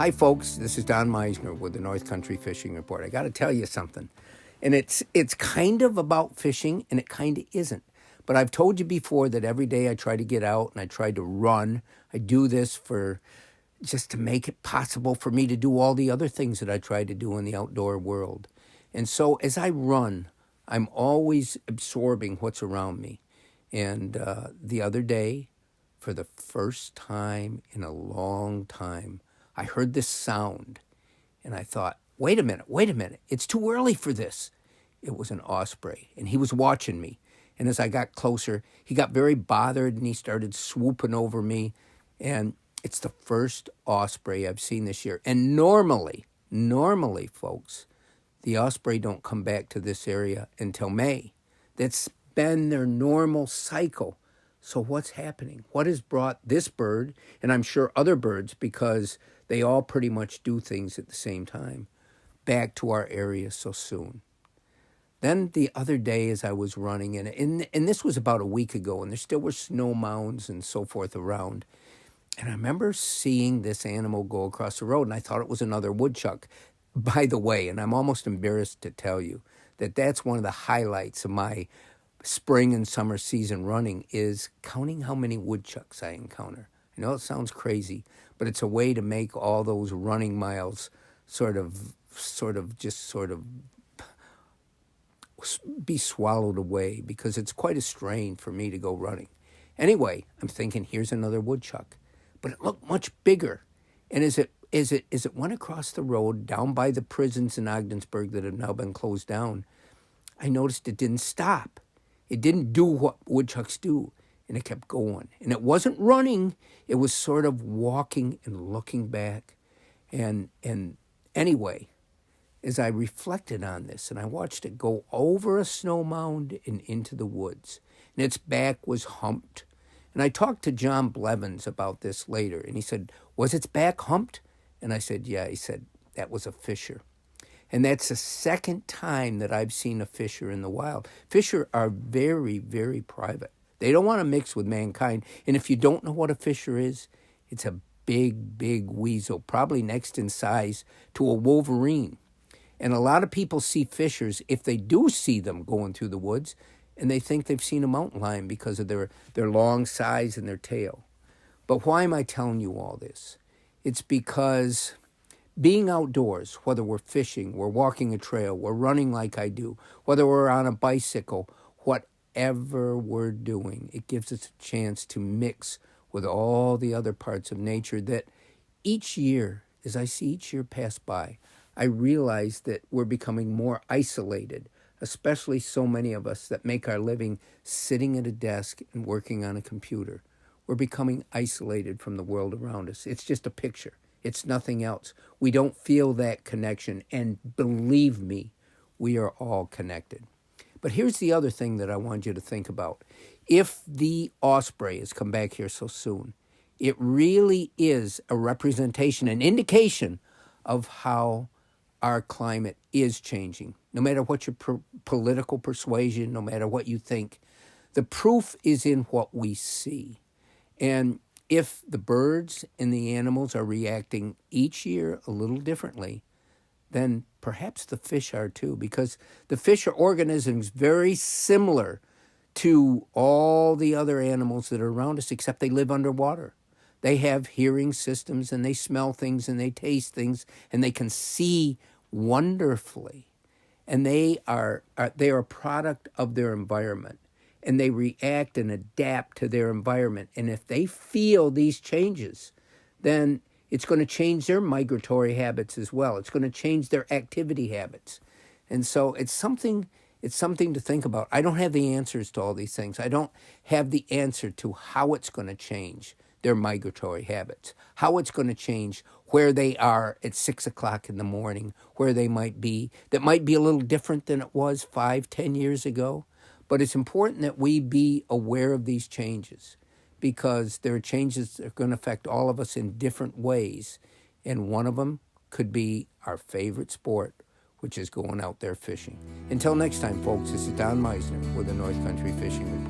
Hi, folks. This is Don Meissner with the North Country Fishing Report. I got to tell you something, and it's kind of about fishing, and it kind of isn't. But I've told you before that every day I try to get out and I try to run. I do this for just to make it possible for me to do all the other things that I try to do in the outdoor world. And so as I run, I'm always absorbing what's around me. And the other day, for the first time in a long time, I heard this sound, and I thought, wait a minute, it's too early for this. It was an osprey, and he was watching me. And as I got closer, he got very bothered, and he started swooping over me. And it's the first osprey I've seen this year. And normally, folks, the osprey don't come back to this area until May. That's been their normal cycle. So what's happening? What has brought this bird, and I'm sure other birds, because they all pretty much do things at the same time, back to our area so soon? Then the other day as I was running, and this was about a week ago, and there still were snow mounds and so forth around, and I remember seeing this animal go across the road, and I thought it was another woodchuck. By the way, and I'm almost embarrassed to tell you that that's one of the highlights of my spring and summer season running, is counting how many woodchucks I encounter. I know it sounds crazy, but it's a way to make all those running miles sort of be swallowed away, because it's quite a strain for me to go running. Anyway, I'm thinking, here's another woodchuck, but it looked much bigger. And as it went across the road down by the prisons in Ogdensburg that have now been closed down, I noticed it didn't stop. It didn't do what woodchucks do, and it kept going. And it wasn't running. It was sort of walking and looking back. And anyway, as I reflected on this, and I watched it go over a snow mound and into the woods, and its back was humped. And I talked to John Blevins about this later, and he said, was its back humped? And I said, yeah. He said, that was a fisher. And that's the second time that I've seen a fisher in the wild. Fisher are very, very private. They don't want to mix with mankind. And if you don't know what a fisher is, it's a big, big weasel, probably next in size to a wolverine. And a lot of people see fishers, if they do see them going through the woods, and they think they've seen a mountain lion because of their long size and their tail. But why am I telling you all this? It's because being outdoors, whether we're fishing, we're walking a trail, we're running like I do, whether we're on a bicycle, whatever we're doing, it gives us a chance to mix with all the other parts of nature that each year, as I see each year pass by, I realize that we're becoming more isolated, especially so many of us that make our living sitting at a desk and working on a computer. We're becoming isolated from the world around us. It's just a picture. It's nothing else. We don't feel that connection, and believe me, we are all connected. But here's the other thing that I want you to think about. If the osprey has come back here so soon, it really is a representation, an indication of how our climate is changing. No matter what your political persuasion, no matter what you think, the proof is in what we see. And if the birds and the animals are reacting each year a little differently, then perhaps the fish are too, because the fish are organisms very similar to all the other animals that are around us, except they live underwater. They have hearing systems, and they smell things, and they taste things, and they can see wonderfully. And they are a product of their environment. And they react and adapt to their environment. And if they feel these changes, then it's going to change their migratory habits as well. It's going to change their activity habits. And so it's something to think about. I don't have the answers to all these things. I don't have the answer to how it's going to change their migratory habits, how it's going to change where they are at 6 o'clock in the morning, where they might be. That might be a little different than it was 5-10 years ago. But it's important that we be aware of these changes, because there are changes that are going to affect all of us in different ways. And one of them could be our favorite sport, which is going out there fishing. Until next time, folks, this is Don Meissner with the North Country Fishing Report.